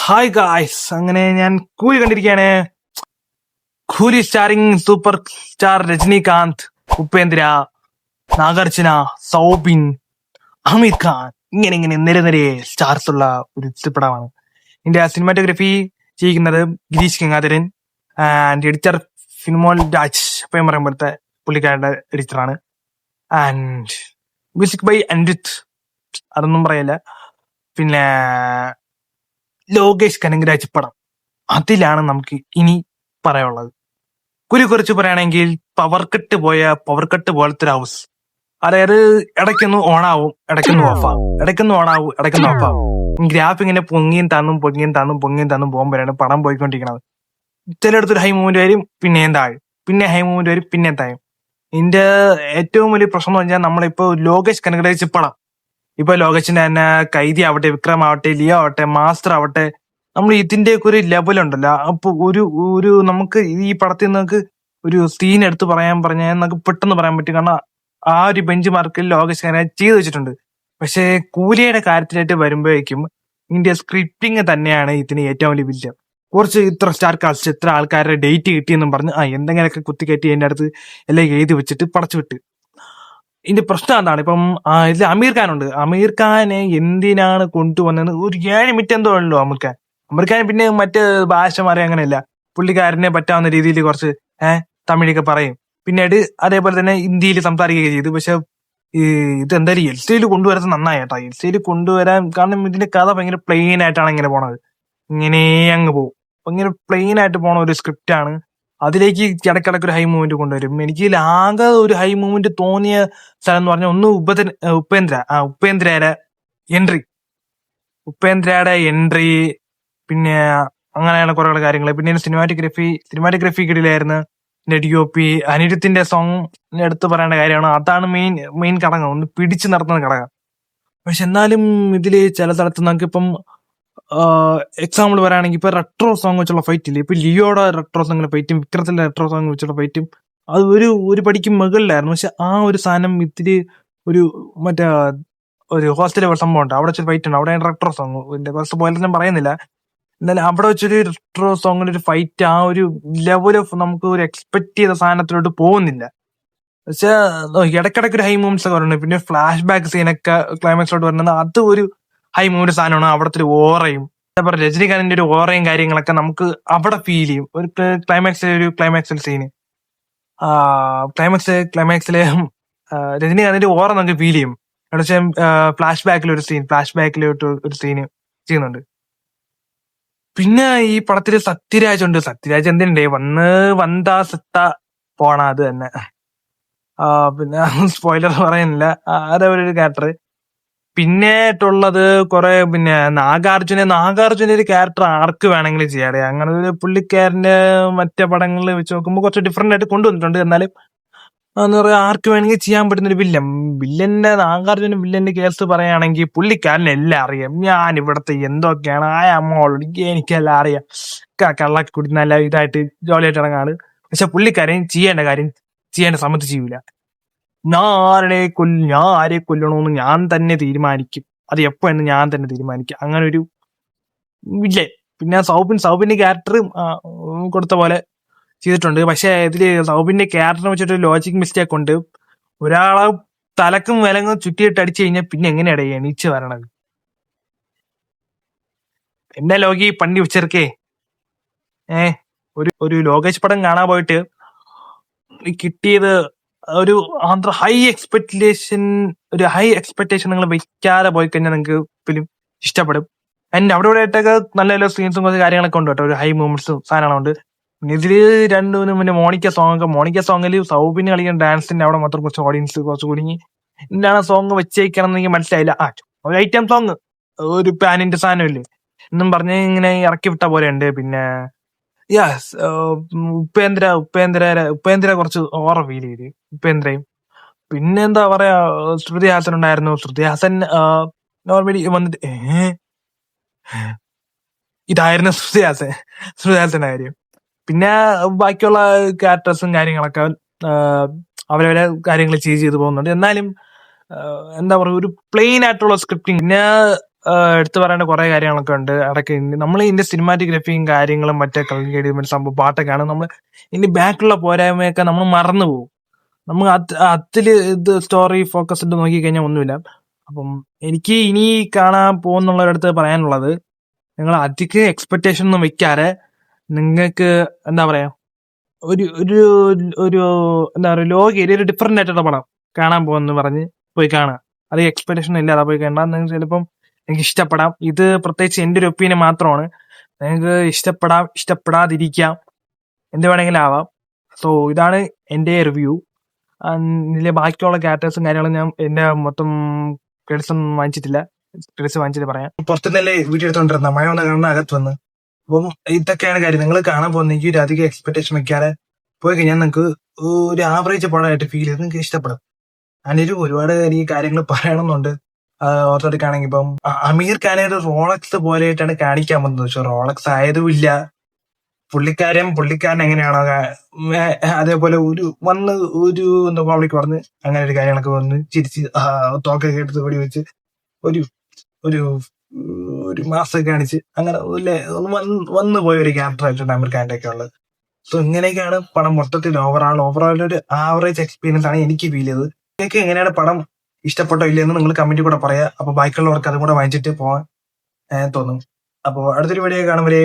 Hi guys, അങ്ങനെ ഞാൻ കൂലി കണ്ടിരിക്കുകയാണ്. Coolie starring super star Rajinikanth, Upendra, Nagarjuna, Soubin, Aamir Khan, ഇങ്ങനെ നിരനിരയെ സ്റ്റാർസ് ഉള്ള ഒരു ചിത്രപടമാണ്. ഇതിന്റെ സിനിമാറ്റോഗ്രഫി ചെയ്യുന്നത് ഗിരീഷ് ഗംഗാധരൻ ആൻഡ് എഡിറ്റർ ഫിൻമോൾ രാജ്, അപ്പം പറയുമ്പോഴത്തെ പുള്ളിക്കാരുടെ എഡിറ്ററാണ്. ആൻഡ് മ്യൂസിക് ബൈ അനിരുദ്ധ്, അതൊന്നും പറയല്ല. പിന്നെ ലോകേഷ് കനകരാജ് പടം, അതിലാണ് നമുക്ക് ഇനി പറയാനുള്ളത്. കുറിച്ച് പറയുകയാണെങ്കിൽ പവർ കട്ട് പോലത്തെ ഒരു ഹൗസ്. അതായത് ഇടയ്ക്കൊന്ന് ഓണാവും, ഇടയ്ക്കൊന്ന് ഓഫാവും, ഇടയ്ക്കൊന്ന് ഓണാവും, ഇടയ്ക്കൊന്ന് ഓഫാവും. ഗ്രാഫ് ഇങ്ങനെ പൊങ്ങിയും തന്നും പോകുമ്പോഴാണ് പടം പോയിക്കൊണ്ടിരിക്കുന്നത്. ചിലയിടത്തൊരു ഹൈ മൂവ്മെന്റ് വരും, പിന്നെയും താഴും, പിന്നെ ഹൈ മൂവ്മെന്റ് വരും, പിന്നെയും താഴും. ഇതിന്റെ ഏറ്റവും വലിയ പ്രശ്നം എന്ന് പറഞ്ഞാൽ നമ്മളിപ്പോ ലോകേഷ് കനകരാജ് പടം, ഇപ്പൊ ലോകേഷിന്റെ തന്നെ കൈദി ആവട്ടെ, വിക്രം ആവട്ടെ, ലിയോ ആവട്ടെ, മാസ്റ്റർ ആവട്ടെ, നമ്മൾ ഇതിന്റെയൊക്കെ ഒരു ലെവലുണ്ടല്ലോ. അപ്പൊ ഒരു നമുക്ക് ഈ പടത്തിൽ നമുക്ക് ഒരു സീൻ എടുത്ത് പറഞ്ഞാൽ നമുക്ക് പെട്ടെന്ന് പറയാൻ പറ്റും. കാരണം ആ ഒരു ബെഞ്ച് മാർക്കിൽ ലോകേഷ് കനകരാജ് ചെയ്തു വെച്ചിട്ടുണ്ട്. പക്ഷെ കൂലിയുടെ കാര്യത്തിലായിട്ട് വരുമ്പോഴേക്കും ഇതിന്റെ സ്ക്രിപ്റ്റിംഗ് തന്നെയാണ് ഇതിന് ഏറ്റവും വലിയ വില്ലൻ. കുറച്ച് ഇത്ര സ്റ്റാർ കാസ്റ്റ്, ഇത്ര ആൾക്കാരുടെ ഡേറ്റ് കിട്ടിയെന്നും പറഞ്ഞ് എന്തെങ്കിലുമൊക്കെ കുത്തിക്കയറ്റി അതിന്റെ അടുത്ത് എല്ലാം എഴുതി വെച്ചിട്ട് പടച്ചു വിട്ട്. ഇതിന്റെ പ്രശ്നം എന്താണ്? ഇപ്പം ഇതിൽ അമീർ ഖാൻ ഉണ്ട്. അമീർ ഖാനെ എന്തിനാണ് കൊണ്ടുവന്നത്? ഒരു 7 മിനിറ്റ് എന്തോ ഉള്ളൂ അമീർ ഖാൻ. പിന്നെ മറ്റ് ഭാഷ മാറി അങ്ങനെയല്ല, പുള്ളിക്കാരനെ പറ്റാവുന്ന രീതിയിൽ കുറച്ച് തമിഴൊക്കെ പറയും. പിന്നീട് അതേപോലെ തന്നെ ഹിന്ദിയിൽ സംസാരിക്കുകയൊക്കെ ചെയ്തു. പക്ഷെ ഇത് എന്തായാലും എൽ കൊണ്ടുവരുന്നത് നന്നായി കേട്ടോ. എൽ കൊണ്ടുവരാൻ കാരണം ഇതിന്റെ കഥ ഭയങ്കര പ്ലെയിൻ ആയിട്ടാണ് ഇങ്ങനെ പോണത്. ഇങ്ങനെ അങ്ങ് പോകും. അപ്പൊ ഇങ്ങനെ പ്ലെയിൻ ആയിട്ട് പോണ ഒരു സ്ക്രിപ്റ്റ് ആണ്. അതിലേക്ക് ഇടയ്ക്കിടയ്ക്ക് ഒരു ഹൈ മൂവ്മെന്റ് കൊണ്ടുവരും. എനിക്ക് ആകെ ഒരു ഹൈ മൂവ്മെന്റ് തോന്നിയ സ്ഥലം എന്ന് പറഞ്ഞാൽ ഒന്ന് ഉപേന്ദ്രയുടെ എൻട്രി, പിന്നെ അങ്ങനെയുള്ള കുറെ കാര്യങ്ങൾ. പിന്നെ സിനിമാറ്റോഗ്രഫി കിടിലായിരുന്നു. DOP അനിരുദ്ധത്തിന്റെ സോങ് എടുത്ത് പറയേണ്ട കാര്യമാണ്. അതാണ് മെയിൻ ഘടകം, ഒന്ന് പിടിച്ചു നിർത്തുന്ന ഘടകം. പക്ഷെ എന്നാലും ഇതില് ചില സ്ഥലത്ത് നമുക്കിപ്പം എക്സാമ്പിൾ പറയുകയാണെങ്കിൽ ഇപ്പൊ റെട്രോ സോങ് വെച്ചുള്ള ഫൈറ്റ് ഇല്ലേ, ഇപ്പൊ ലിയോയുടെ റെട്രോ സോങ്ങിലെ ഫൈറ്റും വിക്രത്തിന്റെ റെട്രോ സോങ് വെച്ചുള്ള ഫൈറ്റും അത് ഒരു പടിക്ക് മുകളിലായിരുന്നു. പക്ഷെ ആ ഒരു സാധനം ഇത്തിരി ഒരു മറ്റേ ഒരു ഹോസ്റ്റലിൽ സംഭവം ഉണ്ട്, അവിടെ വെച്ചൊരു ഫൈറ്റ് ഉണ്ട്. അവിടെ റെട്രോ സോങ് കുറച്ച് പോലെ ഞാൻ പറയുന്നില്ല, എന്നാലും അവിടെ വെച്ചൊരു റെട്രോ സോങ്ങിന്റെ ഒരു ഫൈറ്റ് ആ ഒരു ലെവൽ ഓഫ് നമുക്ക് ഒരു എക്സ്പെക്ട് ചെയ്ത സാധനത്തിലോട്ട് പോകുന്നില്ല. പക്ഷെ ഇടയ്ക്കിടയ്ക്ക് ഒരു ഹൈ മൂവ്മെന്റ്സ് ഒക്കെ വരുന്നുണ്ട്. പിന്നെ ഫ്ലാഷ് ബാക്ക് സീനൊക്കെ ക്ലൈമാക്സിലോട്ട് വരുന്നത് അത് ഒരു ഹൈ മൂവ്മെന്റ് സാധനമാണ്. അവിടുത്തെ ഒരു ഓറയും രജനീകാന്തിന്റെ ഒരു ഓറയും കാര്യങ്ങളൊക്കെ നമുക്ക് അവിടെ ഫീൽ ചെയ്യും. ഒരു ക്ലൈമാക്സിലെ സീന്, ക്ലൈമാക്സിലെ രജനീകാന്തിന്റെ ഓറ നമുക്ക് ഫീൽ ചെയ്യും. ഫ്ലാഷ് ബാക്കിലോട്ട് ഒരു സീന് ചെയ്യുന്നുണ്ട്. പിന്നെ ഈ പടത്തില് സത്യരാജ് ഉണ്ട്. സത്യരാജ് എന്തിനുണ്ടേ, വന്താ സത്ത പോണ അത് തന്നെ. പിന്നെ സ്പോയിലർ പറയുന്നില്ല, അതേപോലെ ക്യാരക്ടർ. പിന്നെട്ടുള്ളത് കുറെ പിന്നെ നാഗാർജുന ഒരു ക്യാരക്ടർ ആർക്ക് വേണമെങ്കിലും ചെയ്യാതെ. അങ്ങനെ ഒരു പുള്ളിക്കാരന്റെ മറ്റേ പടങ്ങളിൽ വെച്ച് നോക്കുമ്പോൾ കുറച്ച് ഡിഫറെന്റ് ആയിട്ട് കൊണ്ടുവന്നിട്ടുണ്ട്. എന്നാലും എന്ന് പറയാ ആർക്ക് വേണമെങ്കിൽ ചെയ്യാൻ പറ്റുന്ന ഒരു വില്ലന്റെ കേസ് പറയുകയാണെങ്കിൽ പുള്ളിക്കാരനെ എല്ലാം അറിയാം. ഞാൻ ഇവിടത്തെ എന്തൊക്കെയാണ് എനിക്കെല്ലാം അറിയാം. കള്ളൊക്കെ കുടി നല്ല ഇതായിട്ട് ജോലിയായിട്ട് ഇറങ്ങാണ്. പക്ഷെ പുള്ളിക്കാരൻ ചെയ്യേണ്ട സമയത്ത് ചെയ്യൂല. ഞാൻ ആരെ കൊല്ലണമെന്ന് ഞാൻ തന്നെ തീരുമാനിക്കും. അത് എപ്പോഴെന്ന് ഞാൻ തന്നെ തീരുമാനിക്കും. അങ്ങനെ ഒരു വില്ലൻ. പിന്നെ സൗബിന്റെ ക്യാരക്ടർ കൊടുത്ത പോലെ ചെയ്തിട്ടുണ്ട്. പക്ഷെ ഇതില് സൗബിന്റെ ക്യാരക്ടറിനെ വെച്ചിട്ട് ലോജിക് മിസ്റ്റേക്ക് ഉണ്ട്. ഒരാളെ തലക്കും വിലങ്ങും ചുറ്റിയിട്ട് അടിച്ചു കഴിഞ്ഞാൽ പിന്നെ എങ്ങനെയാടേ എണീച്ച് വരണത്? എന്നെ ലോകി പണ്ടി ഉച്ചർക്കേ ഒരു ലോകേഷ് പടം കാണാൻ പോയിട്ട് കിട്ടിയത് ഒരു ഹൈ എക്സ്പെക്ടേഷൻ നിങ്ങൾ വെക്കാതെ പോയി കഴിഞ്ഞാൽ നിങ്ങൾക്ക് ഫിലിം ഇഷ്ടപ്പെടും. ആൻഡ് അവിടെ ആയിട്ടൊക്കെ നല്ല നല്ല സീൻസും കുറച്ച് കാര്യങ്ങളൊക്കെ ഉണ്ട് കേട്ടോ. ഒരു ഹൈ മൂവ്മെന്റ്സും സാധനങ്ങളുണ്ട്. പിന്നെ ഇതില് പിന്നെ മോണിക്ക സോങ്ങിൽ സൗബിന് കളിക്കുന്ന ഡാൻസിന്റെ അവിടെ മാത്രം കുറച്ച് ഓഡിയൻസ് കുറച്ച് കുടുങ്ങി. എന്താണ് സോങ് വെച്ചേക്കണം എന്ന് എനിക്ക് മനസ്സിലായില്ല. ഒരു ഐറ്റം സോങ്, ഒരു പാനിന്റെ സാധനമില്ലേ എന്നും പറഞ്ഞ് ഇങ്ങനെ ഇറക്കി വിട്ട പോലെ ഉണ്ട്. പിന്നെ ഉപേന്ദ്ര കുറച്ച് ഓവർ ഫീൽ ചെയ്ത് ഉപേന്ദ്രയും. പിന്നെ എന്താ പറയാ, ശ്രുതി ഹാസൻ ഉണ്ടായിരുന്നു. ശ്രുതി ഹാസൻ നോർമലി വന്നിട്ട് ഇതായിരുന്നു ശ്രുതി ഹാസന്റെ കാര്യം. പിന്നെ ബാക്കിയുള്ള ക്യാരക്ടേഴ്സും കാര്യങ്ങളൊക്കെ അവരവരെ കാര്യങ്ങൾ ചെയ്ത് പോകുന്നുണ്ട്. എന്നാലും എന്താ പറയുക, ഒരു പ്ലെയിൻ ആയിട്ടുള്ള സ്ക്രിപ്റ്റിംഗ്. പിന്നെ എടുത്തു പറയേണ്ട കുറെ കാര്യങ്ങളൊക്കെ ഉണ്ട്. ഇടയ്ക്ക് നമ്മൾ ഇതിന്റെ സിനിമാറ്റോഗ്രഫിയും കാര്യങ്ങളും മറ്റേ സംഭവം പാട്ടൊക്കെയാണ് നമ്മൾ ഇതിന്റെ ബാക്കിലുള്ള പോരായ്മയൊക്കെ നമ്മൾ മറന്നു പോകും. നമ്മൾ അതില് ഇത് സ്റ്റോറി ഫോക്കസ്ഡ് നോക്കി കഴിഞ്ഞാൽ ഒന്നുമില്ല. അപ്പം എനിക്ക് ഇനി കാണാൻ പോകുന്നുള്ളവരടുത്ത് പറയാനുള്ളത്, നിങ്ങൾ അധികം എക്സ്പെക്ടേഷൻ ഒന്നും വെക്കാതെ നിങ്ങൾക്ക് എന്താ പറയാ ഒരു ഒരു ഒരു എന്താ പറയുക ലോ ഏരിയ ഒരു ഡിഫറെന്റ് ആയിട്ടുള്ള പടം കാണാൻ പോകുന്നു പറഞ്ഞ് പോയി കാണുക. അത് എക്സ്പെക്ടേഷൻ ഇല്ലാതെ പോയി കണ്ടാൽ നിങ്ങൾക്ക് ചിലപ്പം നിങ്ങൾക്ക് ഇഷ്ടപ്പെടാം. ഇത് പ്രത്യേകിച്ച് എൻ്റെ ഒരു ഒപ്പീനിയൻ മാത്രമാണ്. നിങ്ങൾക്ക് ഇഷ്ടപ്പെടാം, ഇഷ്ടപ്പെടാതിരിക്കാം, എന്ത് വേണമെങ്കിലും ആവാം. സോ ഇതാണ് എൻ്റെ റിവ്യൂ. ഇതിലെ ബാക്കിയുള്ള ക്യാരക്ടേഴ്സും കാര്യങ്ങളും ഞാൻ എന്റെ മൊത്തം ക്രെഡിറ്റ്സ് ഒന്നും വാങ്ങിച്ചിട്ടില്ല. ക്രെഡിറ്റ്സ് വാങ്ങിച്ചിട്ട് പറയാം. പുറത്തുനിന്നല്ലേ വീഡിയോ എടുത്തോണ്ടിരുന്ന മഴ വന്ന് കാണുന്ന അകത്ത് വന്ന്. അപ്പം ഇതൊക്കെയാണ് കാര്യം. നിങ്ങൾ കാണാൻ പോകുന്നെങ്കിൽ ഒരു അധികം എക്സ്പെക്ടേഷൻ വെക്കാതെ പോയി കഴിഞ്ഞാൽ നിങ്ങൾക്ക് ഒരു ആവറേജ് പടമായിട്ട് ഫീൽ ചെയ്ത് നിങ്ങൾക്ക് ഇഷ്ടപ്പെടും. അതിനൊരു ഒരുപാട് ഈ കാര്യങ്ങൾ പറയണമെന്നുണ്ട്. ഓർത്തെടുക്കുകയാണെങ്കിൽ ഇപ്പം അമീർ ഖാനെ ഒരു റോളക്സ് പോലെയായിട്ടാണ് കാണിക്കാൻ പോകുന്നത്. പക്ഷെ റോളക്സ് ആയതുമില്ല. പുള്ളിക്കാരൻ എങ്ങനെയാണോ അതേപോലെ ഒരു എന്താ പബ്ലിക് പറഞ്ഞ് അങ്ങനെ ഒരു കാര്യങ്ങളൊക്കെ വന്ന് ചിരിച്ച് തോക്കൊക്കെ എടുത്ത് വെടി വെച്ച് ഒരു ഒരു ഒരു മാസം കാണിച്ച് അങ്ങനെ വന്നു പോയ ഒരു ക്യാരക്ടർ ആയിട്ടുണ്ട് അമീർ ഖാന്റെ ഒക്കെ ഉള്ളത്. സോ ഇങ്ങനെയൊക്കെയാണ് പടം മൊത്തത്തിൽ ഓവറോൾ ഒരു ആവറേജ് എക്സ്പീരിയൻസ് ആണ് എനിക്ക് ഫീൽ ചെയ്തത്. നിങ്ങൾക്ക് എങ്ങനെയാണ് പടം ഇഷ്ടപ്പെട്ടോ ഇല്ലെന്ന് നിങ്ങൾ കമന്റിൽ കൂടെ പറയാം. അപ്പൊ ബാക്കിയുള്ളവർക്ക് അതും കൂടെ വാങ്ങിച്ചിട്ട് പോകാൻ തോന്നും. അപ്പോൾ അടുത്തൊരു വീഡിയോ കാണും വരെ.